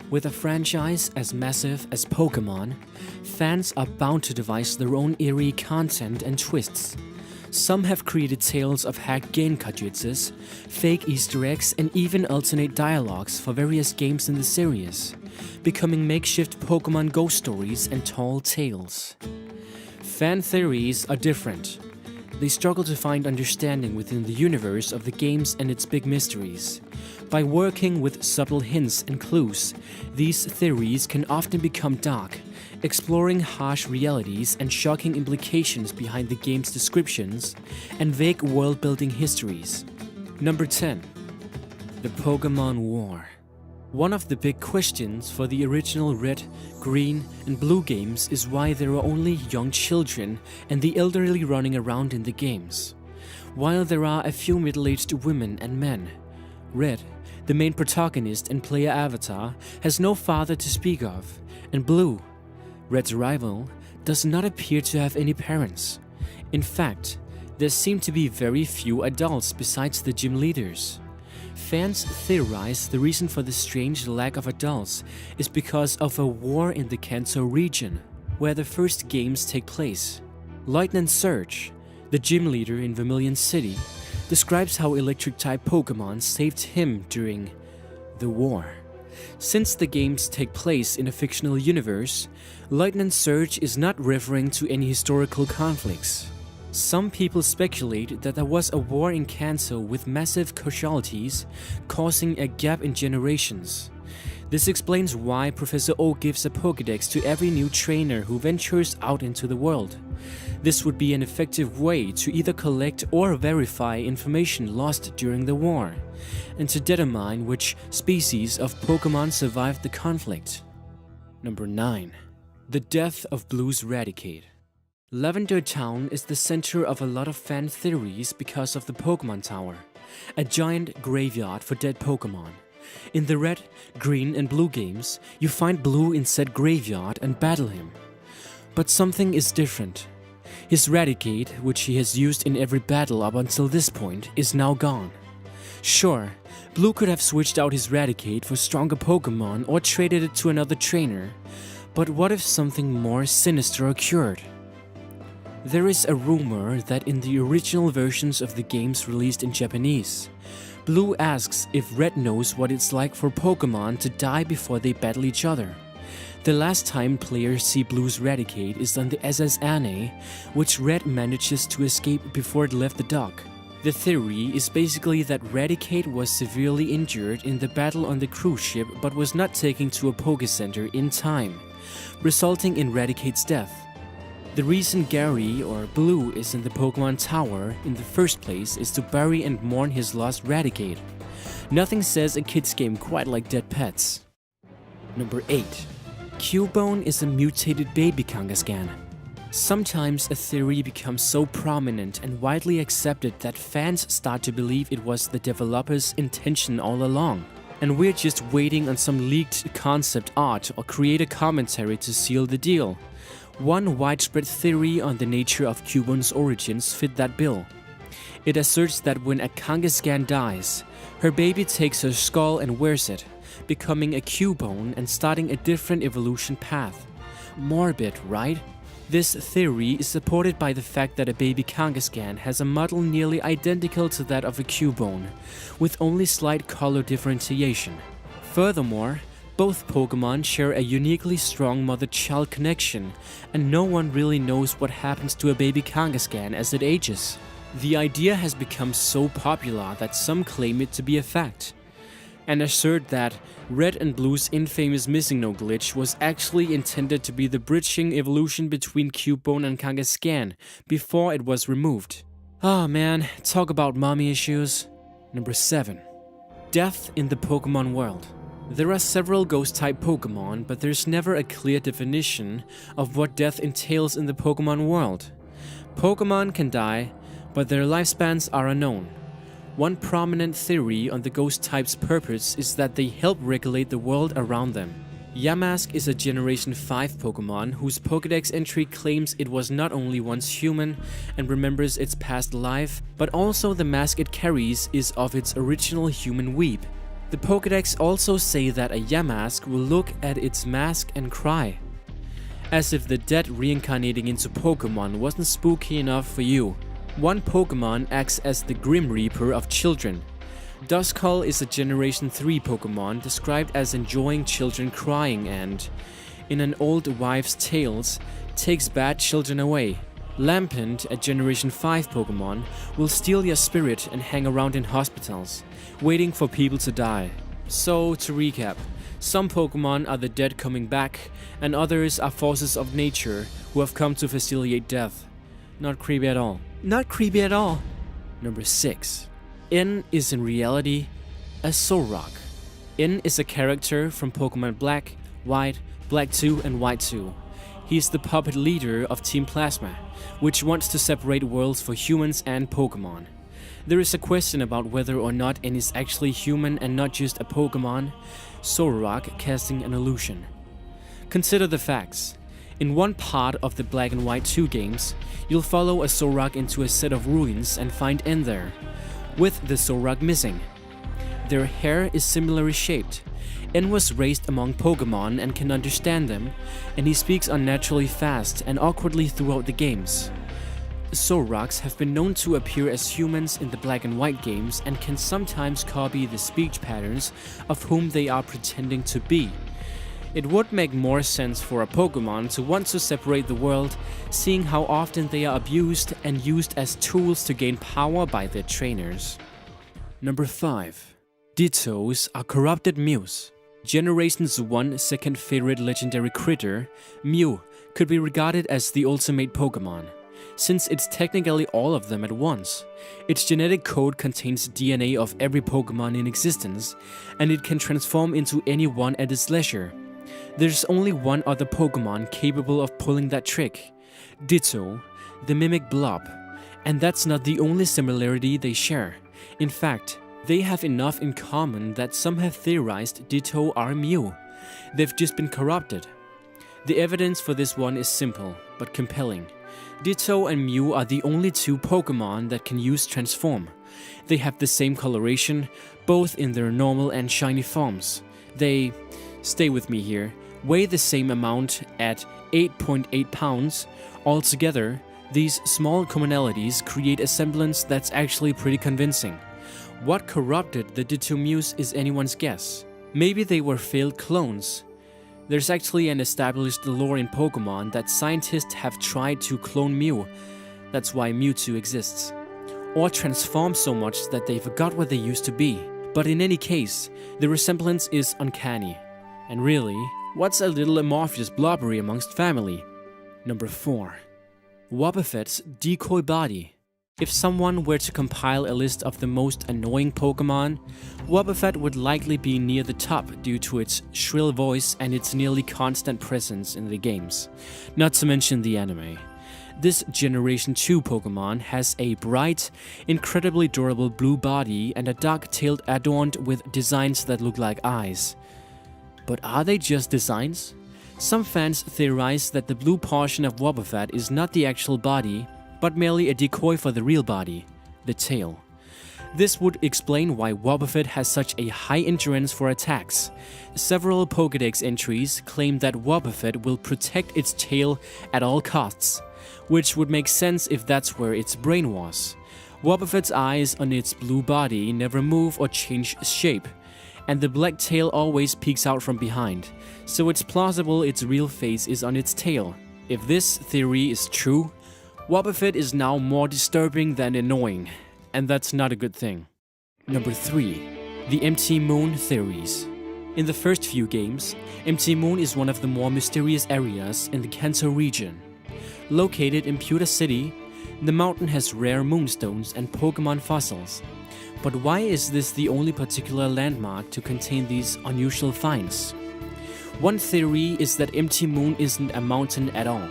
With a franchise as massive as Pokémon, fans are bound to devise their own eerie content and twists. Some have created tales of hacked game kajutsus, fake Easter eggs, and even alternate dialogues for various games in the series, becoming makeshift Pokémon ghost stories and tall tales. Fan theories are different. They struggle to find understanding within the universe of the games and its big mysteries. By working with subtle hints and clues, these theories can often become dark, exploring harsh realities and shocking implications behind the game's descriptions and vague world-building histories. Number 10. The Pokémon War. One of the big questions for the original Red, Green, and Blue games is why there are only young children and the elderly running around in the games, while there are a few middle-aged women and men. Red, the main protagonist and player avatar, has no father to speak of, and Blue, Red's rival, does not appear to have any parents. In fact, there seem to be very few adults besides the gym leaders. Fans theorize the reason for the strange lack of adults is because of a war in the Kanto region, where the first games take place. Lieutenant Surge, the gym leader in Vermilion City, describes how electric-type Pokémon saved him during the war. Since the games take place in a fictional universe, Lieutenant Surge is not referring to any historical conflicts. Some people speculate that there was a war in Kanto with massive casualties, causing a gap in generations. This explains why Professor Oak gives a Pokédex to every new trainer who ventures out into the world. This would be an effective way to either collect or verify information lost during the war, and to determine which species of Pokémon survived the conflict. Number 9. The death of Blue's Raticate. Lavender Town is the center of a lot of fan theories because of the Pokémon Tower, a giant graveyard for dead Pokémon. In the Red, Green, and Blue games, you find Blue in said graveyard and battle him. But something is different. His Raticate, which he has used in every battle up until this point, is now gone. Sure, Blue could have switched out his Raticate for stronger Pokémon or traded it to another trainer, but what if something more sinister occurred? There is a rumor that in the original versions of the games released in Japanese, Blue asks if Red knows what it's like for Pokémon to die before they battle each other. The last time players see Blue's Raticate is on the SS Anne, which Red manages to escape before it left the dock. The theory is basically that Raticate was severely injured in the battle on the cruise ship but was not taken to a Poké Center in time, resulting in Raticate's death. The reason Gary, or Blue, is in the Pokémon Tower in the first place is to bury and mourn his lost Raticate. Nothing says a kid's game quite like dead pets. Number 8. Cubone is a mutated baby Kangaskhan. Sometimes a theory becomes so prominent and widely accepted that fans start to believe it was the developer's intention all along, and we're just waiting on some leaked concept art or creator commentary to seal the deal. One widespread theory on the nature of Cubone's origins fit that bill. It asserts that when a Kangaskhan dies, her baby takes her skull and wears it, becoming a Cubone and starting a different evolution path. Morbid, right? This theory is supported by the fact that a baby Kangaskhan has a model nearly identical to that of a Cubone, with only slight color differentiation. Furthermore, both Pokémon share a uniquely strong mother-child connection, and no one really knows what happens to a baby Kangaskhan as it ages. The idea has become so popular that some claim it to be a fact, and assert that Red and Blue's infamous missing no glitch was actually intended to be the bridging evolution between Cubone and Kangaskhan before it was removed. Ah man, talk about mommy issues. Number 7. Death in the Pokémon world. There are several ghost-type Pokémon, but there's never a clear definition of what death entails in the Pokémon world. Pokémon can die, but their lifespans are unknown. One prominent theory on the ghost type's purpose is that they help regulate the world around them. Yamask is a Generation 5 Pokémon whose Pokédex entry claims it was not only once human and remembers its past life, but also the mask it carries is of its original human weep. The Pokédex also say that a Yamask will look at its mask and cry. As if the dead reincarnating into Pokémon wasn't spooky enough for you. One Pokémon acts as the Grim Reaper of children. Duskull is a Generation 3 Pokémon described as enjoying children crying and, in an old wife's tales, takes bad children away. Lampent, a Generation 5 Pokémon, will steal your spirit and hang around in hospitals, waiting for people to die. So, to recap, some Pokémon are the dead coming back, and others are forces of nature who have come to facilitate death. Not creepy at all. Not creepy at all. Number 6. N is in reality a Solrock. N is a character from Pokémon Black, White, Black 2 and White 2. He's the puppet leader of Team Plasma, which wants to separate worlds for humans and Pokémon. There is a question about whether or not N is actually human and not just a Pokémon, Solrock casting an illusion. Consider the facts. In one part of the Black and White 2 games, you'll follow a Solrock into a set of ruins and find N there, with the Solrock missing. Their hair is similarly shaped. N was raised among Pokémon and can understand them, and he speaks unnaturally fast and awkwardly throughout the games. Solrocks have been known to appear as humans in the Black and White games and can sometimes copy the speech patterns of whom they are pretending to be. It would make more sense for a Pokémon to want to separate the world, seeing how often they are abused and used as tools to gain power by their trainers. Number 5. Dittos are corrupted Mews. Generation's one second favorite legendary critter, Mew, could be regarded as the ultimate Pokémon, since it's technically all of them at once. Its genetic code contains DNA of every Pokémon in existence, and it can transform into any one at its leisure. There's only one other Pokémon capable of pulling that trick, Ditto, the Mimic Blob, and that's not the only similarity they share. In fact, they have enough in common that some have theorized Ditto are Mew. They've just been corrupted. The evidence for this one is simple, but compelling. Ditto and Mew are the only two Pokémon that can use Transform. They have the same coloration, both in their normal and shiny forms. They, stay with me here, weigh the same amount at 8.8 pounds. Altogether, these small commonalities create a semblance that's actually pretty convincing. What corrupted the Ditto Mews is anyone's guess. Maybe they were failed clones. There's actually an established lore in Pokémon that scientists have tried to clone Mew. That's why Mewtwo exists. Or transform so much that they forgot what they used to be. But in any case, the resemblance is uncanny. And really, what's a little amorphous blobbery amongst family? Number 4. Wobbuffet's decoy body. If someone were to compile a list of the most annoying Pokémon, Wobbuffet would likely be near the top due to its shrill voice and its nearly constant presence in the games, not to mention the anime. This Generation 2 Pokémon has a bright, incredibly durable blue body and a dark tail adorned with designs that look like eyes. But are they just designs? Some fans theorize that the blue portion of Wobbuffet is not the actual body, but merely a decoy for the real body, the tail. This would explain why Wobbuffet has such a high endurance for attacks. Several Pokédex entries claim that Wobbuffet will protect its tail at all costs, which would make sense if that's where its brain was. Wobbuffet's eyes on its blue body never move or change shape, and the black tail always peeks out from behind, so it's plausible its real face is on its tail. If this theory is true, Wobbuffet is now more disturbing than annoying, and that's not a good thing. Number 3. The Empty Moon Theories. In the first few games, Empty Moon is one of the more mysterious areas in the Kanto region. Located in Pewter City, the mountain has rare moonstones and Pokémon fossils. But why is this the only particular landmark to contain these unusual finds? One theory is that Empty Moon isn't a mountain at all,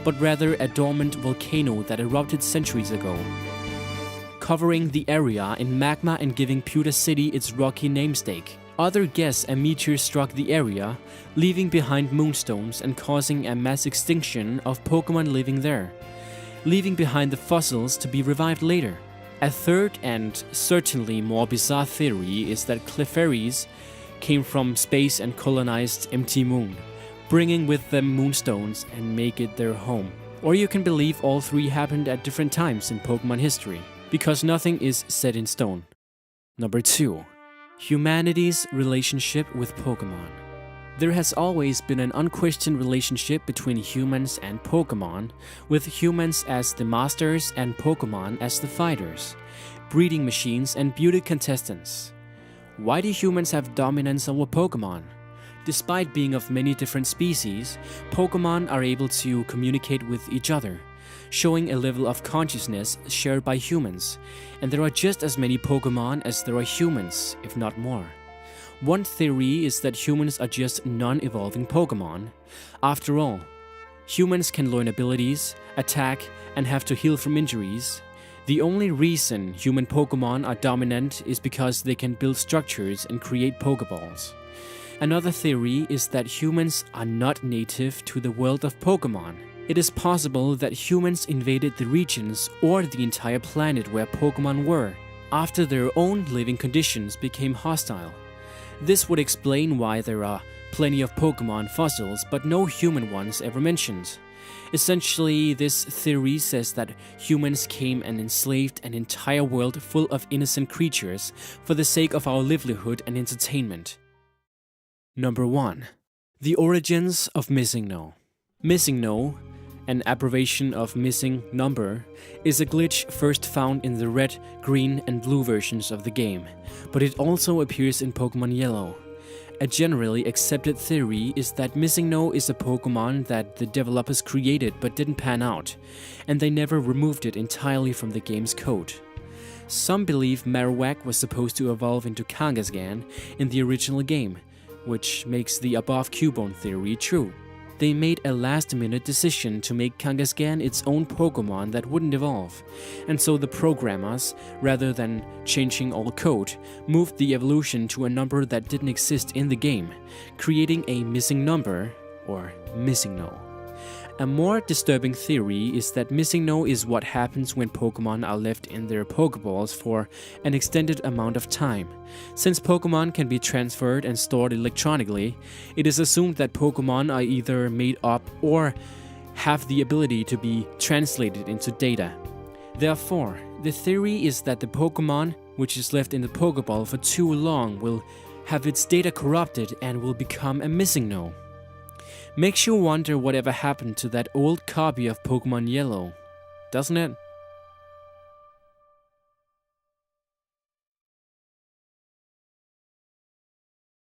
but rather a dormant volcano that erupted centuries ago, covering the area in magma and giving Pewter City its rocky namesake. Others guess a meteor struck the area, leaving behind moonstones and causing a mass extinction of Pokémon living there, leaving behind the fossils to be revived later. A third and certainly more bizarre theory is that Clefairies came from space and colonized empty moon, bringing with them moonstones and make it their home. Or you can believe all three happened at different times in Pokemon history, because nothing is set in stone. Number 2. Humanity's relationship with Pokemon. There has always been an unquestioned relationship between humans and Pokemon, with humans as the masters and Pokemon as the fighters, breeding machines and beauty contestants. Why do humans have dominance over Pokemon? Despite being of many different species, Pokemon are able to communicate with each other, showing a level of consciousness shared by humans, and there are just as many Pokemon as there are humans, if not more. One theory is that humans are just non-evolving Pokemon. After all, humans can learn abilities, attack, and have to heal from injuries. The only reason human Pokemon are dominant is because they can build structures and create Pokeballs. Another theory is that humans are not native to the world of Pokemon. It is possible that humans invaded the regions or the entire planet where Pokemon were, after their own living conditions became hostile. This would explain why there are plenty of Pokemon fossils but no human ones ever mentioned. Essentially, this theory says that humans came and enslaved an entire world full of innocent creatures for the sake of our livelihood and entertainment. Number 1. The origins of Missing No. Missing No, an abbreviation of missing number, is a glitch first found in the red, green, and blue versions of the game, but it also appears in Pokemon Yellow. A generally accepted theory is that Missing No is a Pokemon that the developers created but didn't pan out, and they never removed it entirely from the game's code. Some believe Marowak was supposed to evolve into Kangaskhan in the original game, which makes the above Cubone theory true. They made a last-minute decision to make Kangaskhan its own Pokemon that wouldn't evolve, and so the programmers, rather than changing all code, moved the evolution to a number that didn't exist in the game, creating a missing number, or Missing No. A more disturbing theory is that Missing No is what happens when Pokemon are left in their Pokeballs for an extended amount of time. Since Pokemon can be transferred and stored electronically, it is assumed that Pokemon are either made up or have the ability to be translated into data. Therefore, the theory is that the Pokemon, which is left in the Pokeball for too long, will have its data corrupted and will become a Missing No. Makes you wonder whatever happened to that old copy of Pokemon Yellow, doesn't it?